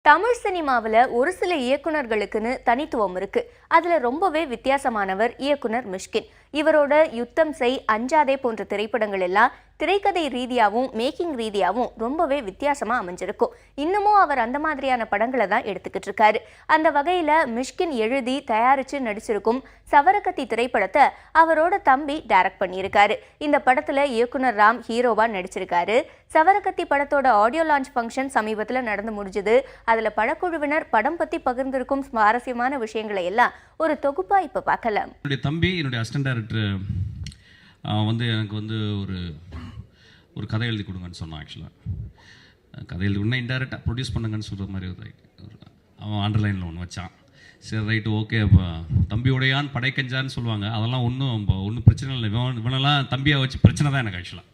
தமிழ் சினிமாவில் ஒரு சில இயக்குனர்களுக்குன்னு தனித்துவம் இருக்கு. அதுல ரொம்பவே வித்தியாசமானவர் இயக்குனர் மிஷ்கின். இவரோட யுத்தம் செய், அஞ்சாதே போன்ற திரைப்படங்கள் எல்லாம் திரைக்கதை ரீதியாகவும் மேக்கிங் ரீதியாகவும் ரொம்பவே வித்தியாசமா அமைஞ்சிருக்கும். இன்னமும் அவர் அந்த மாதிரியான படங்களை தான் எடுத்துக்கிட்டு இருக்காரு. அந்த வகையில மிஷ்கின் எழுதி தயாரிச்சு நடிச்சிருக்கும் சவரக்கத்தி திரைப்படத்தை அவரோட தம்பி டைரக்ட் பண்ணியிருக்காரு. இந்த படத்துல இயக்குனர் ராம் ஹீரோவா நடிச்சிருக்காரு. சவரக்கத்தி படத்தோட ஆடியோ லான்ச் ஃபங்க்ஷன் சமீபத்தில் நடந்து முடிஞ்சது. அதுல படக்குழுவினர் படம் பத்தி பகிர்ந்திருக்கும் சுவாரஸ்யமான விஷயங்களை எல்லாம் ஒரு தொகுப்பா இப்ப பார்க்கலாம். என்னுடைய தம்பி, என்னுடைய அசிஸ்டன்ட் டைரக்டர் எனக்கு ஒரு கதை எழுதி கொடுங்கன்னு சொன்னான். ஆக்சுவலாக கதை எழுதி கொடுனா இன்டெரக்டாக ப்ரொடியூஸ் பண்ணுங்கன்னு சொல்கிற மாதிரி அவன் அண்டர்லைனில் ஒன்று வச்சான். சரி, ரைட்டு, ஓகே. அப்போ தம்பியோடையான் படைக்கஞ்சான்னு சொல்லுவாங்க. அதெல்லாம் ஒன்றும் பிரச்சனை இல்லை. இவனெல்லாம் தம்பியாக வச்சு பிரச்சனை தான் எனக்கு ஆக்சுவலாக.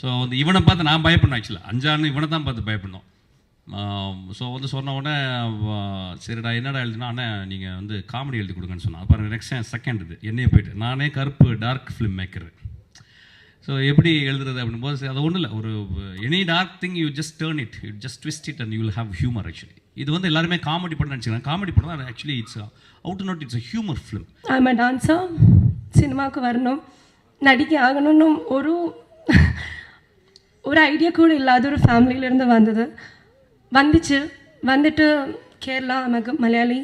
ஸோ இவனை பார்த்து நான் பயப்படணும். ஆக்சுவலாக அஞ்சான்னு இவனை தான் பார்த்து பயப்படணும். ஸோ சொன்ன உடனே சரிடா என்னடா எழுதுனா, அண்ணா நீங்கள் காமெடி எழுதி கொடுங்கன்னு சொன்னான். அப்புறம் நெக்ஸ்ட் செகண்ட் என்னையே போயிட்டு நானே கருப்பு டார்க் ஃபிலிம் மேக்கர். ஸோ எப்படி எழுதுறது அப்படின் போது அது ஒன்றும் இல்லை. ஒரு any dark thing you just turn it, you just twist it and you will have humour. Actually இது எல்லாருமே காமெடி படம் நினச்சிக்கிறாங்க. காமெடி படம் தான் actually it's out and out it's a humour film. I'm a dancer. சினிமாவுக்கு வரணும், நடிக்க ஆகணும்னு ஒரு ஐடியா கூட இல்லாத ஒரு ஃபேமிலியிலேருந்து வந்துட்டு கேரளா, மலையாளி,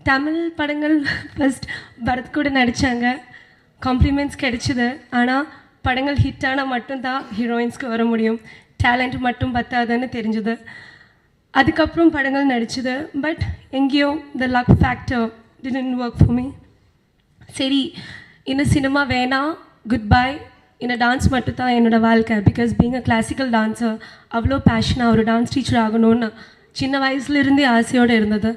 தமிழ் படங்கள் ஃபஸ்ட் பரத் கூட நடித்தாங்க. காம்ப்ளிமெண்ட்ஸ் கிடைச்சிது. ஆனால் படங்கள் ஹிட் ஆனால் மட்டும்தான் ஹீரோயின்ஸ்க்கு வர முடியும், டேலண்ட் மட்டும் பத்தாதுன்னு தெரிஞ்சுது. அதுக்கப்புறம் படங்கள் நடிச்சது. பட் எங்கேயோ the luck factor didn't work for me. சரி, இன்னும் சினிமா வேணாம், குட் பை, இந்த டான்ஸ் மட்டும் தான் என்னோடய வாழ்க்கை. Because being a classical dancer அவ்வளோ பேஷனாக ஒரு டான்ஸ் டீச்சர் ஆகணும்னு சின்ன வயசுலேருந்தே ஆசையோடு இருந்தது.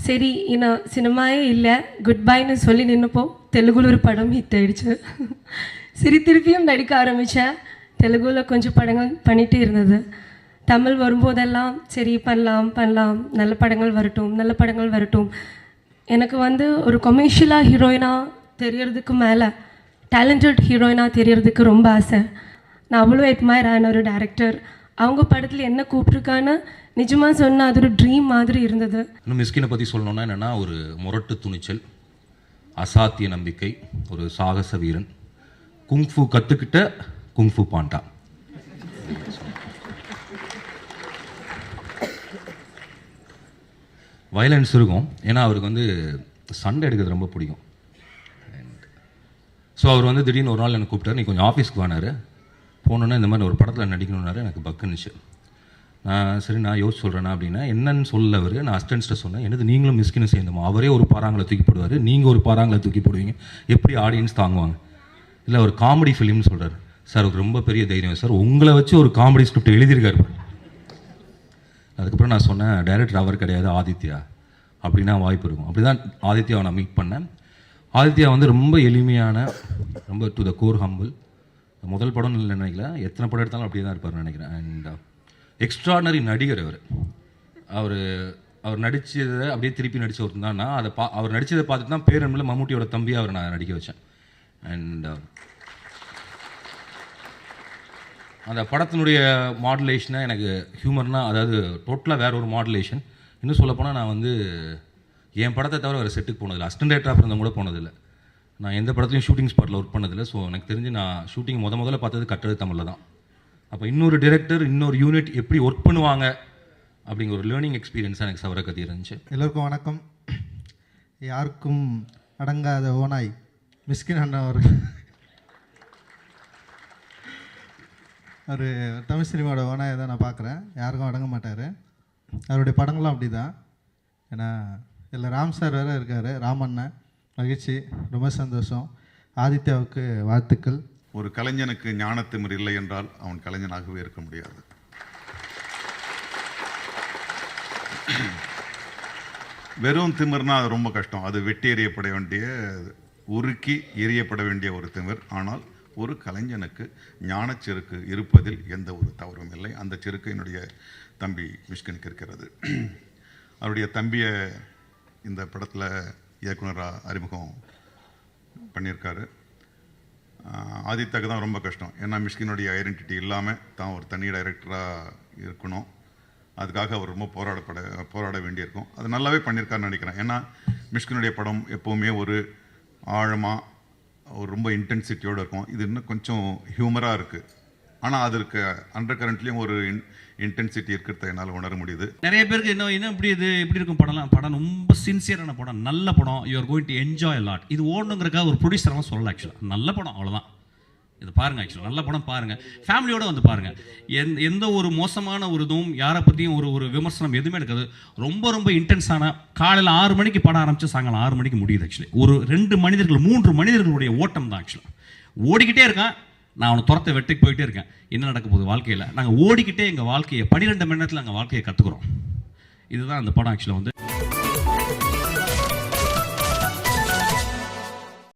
சரி, இன்னும் சினிமாவே இல்லை, குட் பைன்னு சொல்லி நின்றுப்போ தெலுங்குல ஒரு படம் ஹிட் ஆகிடுச்சு. சரி, திருப்பியும் நடிக்க ஆரம்பித்தேன். தெலுங்குல கொஞ்சம் படங்கள் பண்ணிகிட்டே இருந்தது. தமிழ் வரும்போதெல்லாம் சரி பண்ணலாம், நல்ல படங்கள் வரட்டும். எனக்கு ஒரு கொமர்ஷியலாக ஹீரோயினாக தெரியறதுக்கு மேலே டேலண்டட் ஹீரோயினாக தெரியறதுக்கு ரொம்ப ஆசை. நான் அவ்வளோ எட்மயர் ஆன ஒரு டேரக்டர். அவங்க படத்தில் என்ன கூப்பிட்ருக்கான்னு நிஜமாக சொன்னால் அது ஒரு ட்ரீம் மாதிரி இருந்தது. இன்னும் மிஷ்கினை பற்றி சொல்லணுன்னா என்னென்னா, ஒரு முரட்டு துணிச்சல், அசாத்திய நம்பிக்கை, ஒரு சாகச வீரன், குங்ஃபு கற்றுக்கிட்ட குங்ஃபு பாண்டா. வயலன்ஸ் இருக்கும். ஏன்னா அவருக்கு சண்டை எடுக்கிறது ரொம்ப பிடிக்கும். ஸோ அவர் திடீர்னு ஒரு நாள் எனக்கு கூப்பிட்டாரு, நீ கொஞ்சம் ஆஃபீஸ்க்கு வானார். போனோன்னா இந்த மாதிரி ஒரு படத்தில் நடிக்கணுன்னாரு. எனக்கு பக்குன்னுச்சு. நான் யோசிச்சு சொல்கிறேன்னா அப்படின்னா என்னன்னு சொல்ல அவர். நான் அசிஸ்டன்ஸ்ட்டை சொன்னேன், என்னது நீங்களும் மிஷ்கினும் சேர்ந்துமா? அவரே ஒரு பாறாங்களை தூக்கி போடுவார், நீங்கள் ஒரு பாறாங்களை தூக்கி போடுவீங்க, எப்படி ஆடியன்ஸ் தாங்குவாங்க? இல்லை, ஒரு காமெடி ஃபிலிம்னு சொல்கிறார். சார், அவருக்கு ரொம்ப பெரிய தைரியம் சார், உங்களை வச்சு ஒரு காமெடி ஸ்கிரிப்ட் எழுதியிருக்காரு. அதுக்கப்புறம் நான் சொன்னேன், டைரக்டர் அவர் கிடையாது, ஆதித்யா, அப்படின்னா வாய்ப்பு இருக்கும். அப்படி தான் ஆதித்யாவை நான் மீட் பண்ணேன். ஆதித்யா ரொம்ப எளிமையான, ரொம்ப டு த கோர் ஹம்பிள். முதல் படம் இல்லை நினைக்கல, எத்தனை படம் எடுத்தாலும் அப்படியே தான் இருப்பார்னு நினைக்கிறேன். அண்ட் எக்ஸ்ட்ராடனரி நடிகர் அவர் நடித்ததை அப்படியே திருப்பி நடித்த ஒருத்தன் தான். நான் அவர் நடித்ததை பார்த்துட்டு தான் பேரன்பில் மம்முட்டியோட தம்பியை அவரை நான் நடிக்க வச்சேன். அண்ட் அந்த படத்தினுடைய மாடுலேஷனை எனக்கு ஹியூமர்னால், அதாவது டோட்டலாக வேறு ஒரு மாடுலேஷன். இன்னும் சொல்லப்போனால் நான் என் படத்தை தவிர வேறு செட்டுக்கு போனதில்லை, அசிஸ்டன்ட் டைரக்டராக இருந்தவங்க கூட போனதில்லை. நான் எந்த படத்துலையும் ஷூட்டிங் ஸ்பாட்டில் ஒர்க் பண்ணதில்லை. ஸோ எனக்கு தெரிஞ்சு நான் ஷூட்டிங் முதல்ல பார்த்தது கட்டது தமிழில் தான். அப்போ இன்னொரு டைரக்டர், இன்னொரு யூனிட் எப்படி ஒர்க் பண்ணுவாங்க அப்படிங்கிற ஒரு லேர்னிங் எக்ஸ்பீரியன்ஸாக எனக்கு சவரக்கத்தி இருந்துச்சு. எல்லோருக்கும் வணக்கம். யாருக்கும் அடங்காத ஓனாய் மிஷ்கின் அண்ணா அவர்கள் ஒரு தமிழ் சினிமாவோட ஓனாயை தான் நான் பார்க்குறேன். யாருக்கும் அடங்க மாட்டார். அவருடைய படங்களும் அப்படி தான். ஏன்னா இதில் ராம் சார் வேறு இருக்கார். ராமண்ணன், மகிழ்ச்சி, ரொம்ப சந்தோஷம். ஆதித்யாவுக்கு வாழ்த்துக்கள். ஒரு கலைஞனுக்கு ஞானத்திமிர் இல்லை என்றால் அவன் கலைஞனாகவே இருக்க முடியாது. வெறும் திமிர்னா அது ரொம்ப கஷ்டம். அது வெட்டி எறியப்பட வேண்டிய, உருக்கி எறியப்பட வேண்டிய ஒரு திமிர். ஆனால் ஒரு கலைஞனுக்கு ஞானச்செருக்கு இருப்பதில் எந்த ஒரு தவறும் இல்லை. அந்த செருக்கு என்னுடைய தம்பி மிஷ்கினுக்கு இருக்கிறது. அவருடைய தம்பியை இந்த படத்தில் இயக்குனராக அறிமுகம் பண்ணியிருக்காரு. ஆதித்யாவுக்கு தான் ரொம்ப கஷ்டம். ஏன்னா மிஷ்கினுடைய ஐடென்டிட்டி இல்லாமல் தான் ஒரு தனி டைரக்டராக இருக்கணும். அதுக்காக அவர் ரொம்ப போராட வேண்டியிருக்கும். அது நல்லாவே பண்ணியிருக்காருன்னு நினைக்கிறேன். ஏன்னா மிஷ்கினுடைய படம் எப்போவுமே ஒரு ஆழமாக ஒரு ரொம்ப இன்டென்சிட்டியோடு இருக்கும். இது இன்னும் கொஞ்சம் ஹியூமராக இருக்குது. ஆனால் அதற்கு அண்டர் கரண்ட்லேயும் ஒரு இன்டென்சிட்டி இருக்கிறத என்னால் உணர முடியுது. நிறைய பேருக்கு இன்னும் இப்படி இருக்கும் படம் ரொம்ப சின்சியரான படம், நல்ல படம், you are going to enjoy lot. இது ஓடணுங்கிறக்காக ஒரு ப்ரொடியூசராக சொல்லலாம். ஆக்சுவலாக நல்ல படம், அவ்வளோதான். இது பாருங்கள், ஆக்சுவலாக நல்ல படம் பாருங்கள், ஃபேமிலியோடு வந்து பாருங்கள். எந்த ஒரு மோசமான ஒரு இதுவும் யாரை பற்றியும் ஒரு விமர்சனம் எதுவுமே இருக்காது. ரொம்ப ரொம்ப இன்டென்ஸான, காலையில் 6 மணிக்கு படம் ஆரம்பித்து சாயங்காலம் 6 மணிக்கு முடியுது. ஆக்சுவலி ஒரு 3 மனிதர்களுடைய ஓட்டம் தான். ஆக்சுவலாக ஓடிக்கிட்டே இருக்கான், நான் அவனை துரத்தை வெட்டிக்கு போயிட்டே இருக்கேன். என்ன நடக்க போகுது வாழ்க்கையில்? நாங்கள் ஓடிக்கிட்டே எங்கள் வாழ்க்கையை 12 மணி நேரத்தில் எங்கள் வாழ்க்கையை கற்றுக்குறோம். இதுதான் அந்த படம் ஆக்சுவலாக வந்து